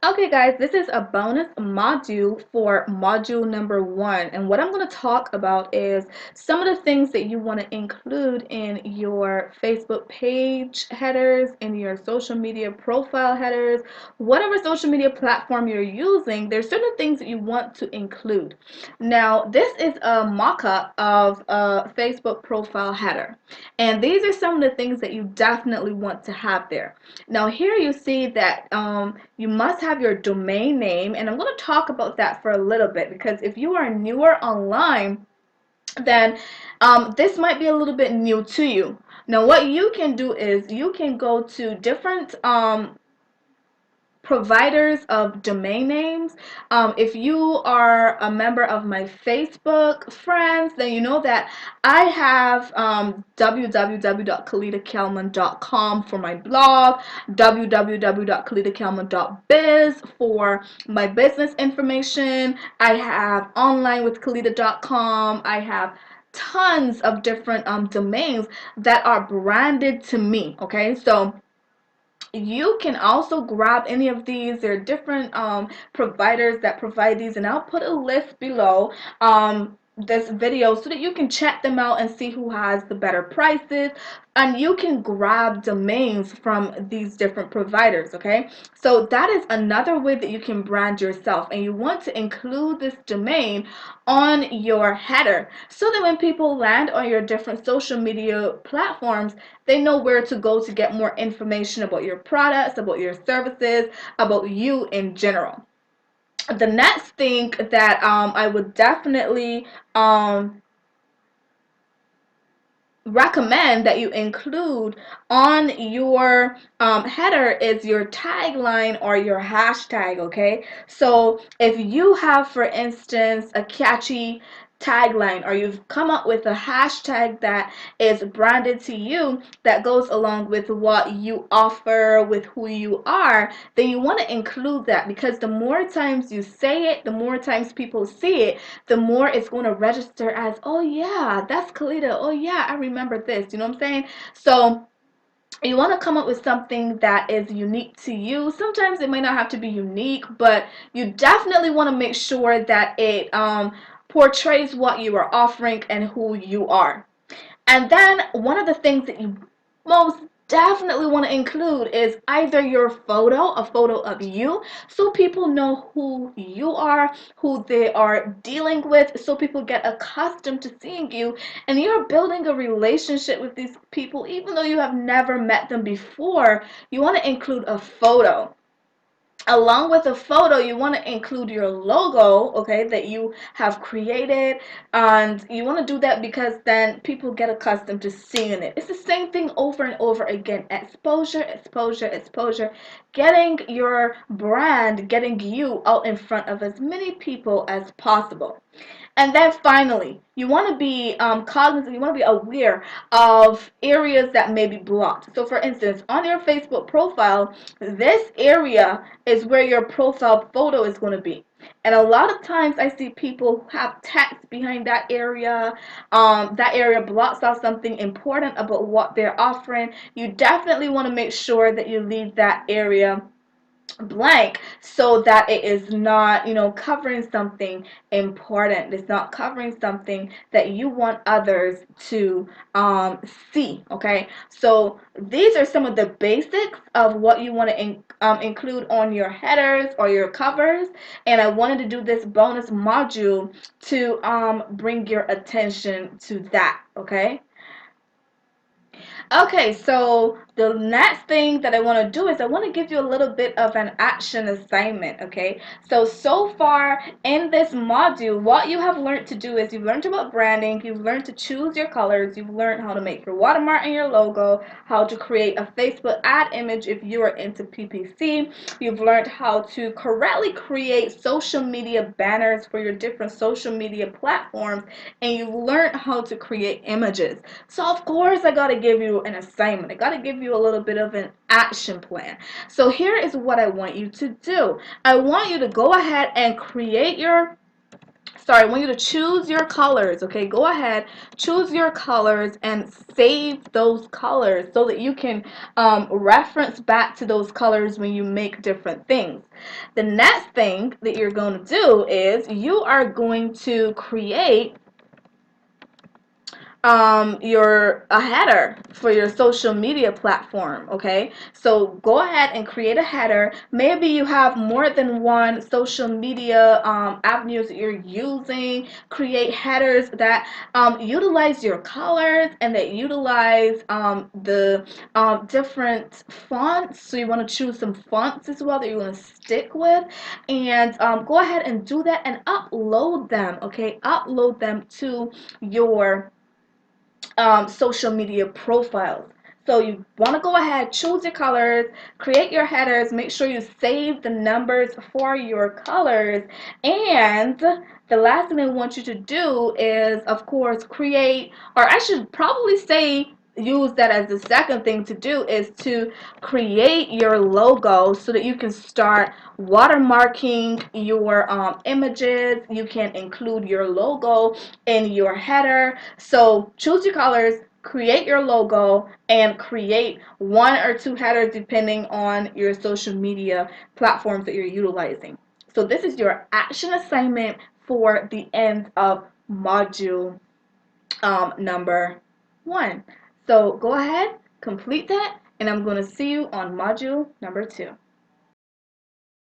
Okay guys, this is a bonus module for module number 1, and what I'm going to talk about is some of the things that you want to include in your Facebook page headers, in your social media profile headers, whatever social media platform you're using. There's certain things that you want to include. Now this is a mock-up of a Facebook profile header, and these are some of the things that you definitely want to have there. Now here you see that you must have your domain name, and I'm going to talk about that for a little bit, because if you are newer online, then this might be a little bit new to you. Now what you can do is you can go to different providers of domain names. If you are a member of my Facebook friends, then you know that I have www.kalitakelman.com for my blog, www.kalitakelman.biz for my business information. I have onlinewithkalita.com. I have tons of different domains that are branded to me. Okay, so you can also grab any of these. There are different providers that provide these, and I'll put a list below this video so that you can check them out and see who has the better prices, and you can grab domains from these different providers. Okay, so that is another way that you can brand yourself, and you want to include this domain on your header so that when people land on your different social media platforms, they know where to go to get more information about your products, about your services, about you in general. The next thing that I would definitely recommend that you include on your header is your tagline or your hashtag. Okay, so if you have, for instance, a catchy tagline, or you've come up with a hashtag that is branded to you, that goes along with what you offer, with who you are, then you want to include that, because the more times you say it, the more times people see it, the more it's going to register as, oh yeah, that's Kalita. Oh yeah, I remember this. You know what I'm saying? So you want to come up with something that is unique to you. Sometimes it may not have to be unique, but you definitely want to make sure that it portrays what you are offering and who you are. And then one of the things that you most definitely want to include is either your photo, a photo of you, so people know who you are, who they are dealing with, so people get accustomed to seeing you, and you're building a relationship with these people even though you have never met them before. You want to include a photo. Along with a photo, you want to include your logo, okay, that you have created, and you want to do that because then people get accustomed to seeing it. It's the same thing over and over again. Exposure, exposure, exposure. Getting your brand, getting you out in front of as many people as possible. And then finally, you want to be cognizant, you want to be aware of areas that may be blocked. So for instance, on your Facebook profile, this area is where your profile photo is going to be. And a lot of times I see people have text behind that area. That area blocks out something important about what they're offering. You definitely want to make sure that you leave that area blank, so that it is not, covering something important. It's not covering something that you want others to see. Okay, so these are some of the basics of what you want to include on your headers or your covers, and I wanted to do this bonus module to bring your attention to that. Okay. Okay, so the next thing that I want to do is I want to give you a little bit of an action assignment. Okay, so far in this module, what you have learned to do is you've learned about branding, you've learned to choose your colors, you've learned how to make your watermark and your logo, how to create a Facebook ad image if you are into PPC, you've learned how to correctly create social media banners for your different social media platforms, and you've learned how to create images. So of course I got to give you an assignment. I got to give you a little bit of an action plan. So here is what I want you to do. I want you to go ahead and create your sorry, I want you to choose your colors, okay? Go ahead, choose your colors and save those colors so that you can reference back to those colors when you make different things. The next thing that you're going to do is you are going to create your a header for your social media platform. Okay, so go ahead and create a header. Maybe you have more than one social media avenues that you're using. Create headers that utilize your colors and that utilize the different fonts. So you want to choose some fonts as well that you want to stick with, and go ahead and do that and upload them. Okay, upload them to your social media profiles. So you want to go ahead, choose your colors, create your headers, make sure you save the numbers for your colors, and the last thing I want you to do is, of course, create, or I should probably say use that as the second thing to do, is to create your logo so that you can start watermarking your images. You can include your logo in your header. So choose your colors, create your logo, and create one or two headers depending on your social media platforms that you're utilizing. So this is your action assignment for the end of module number 1. So go ahead, complete that, and I'm going to see you on module number 2.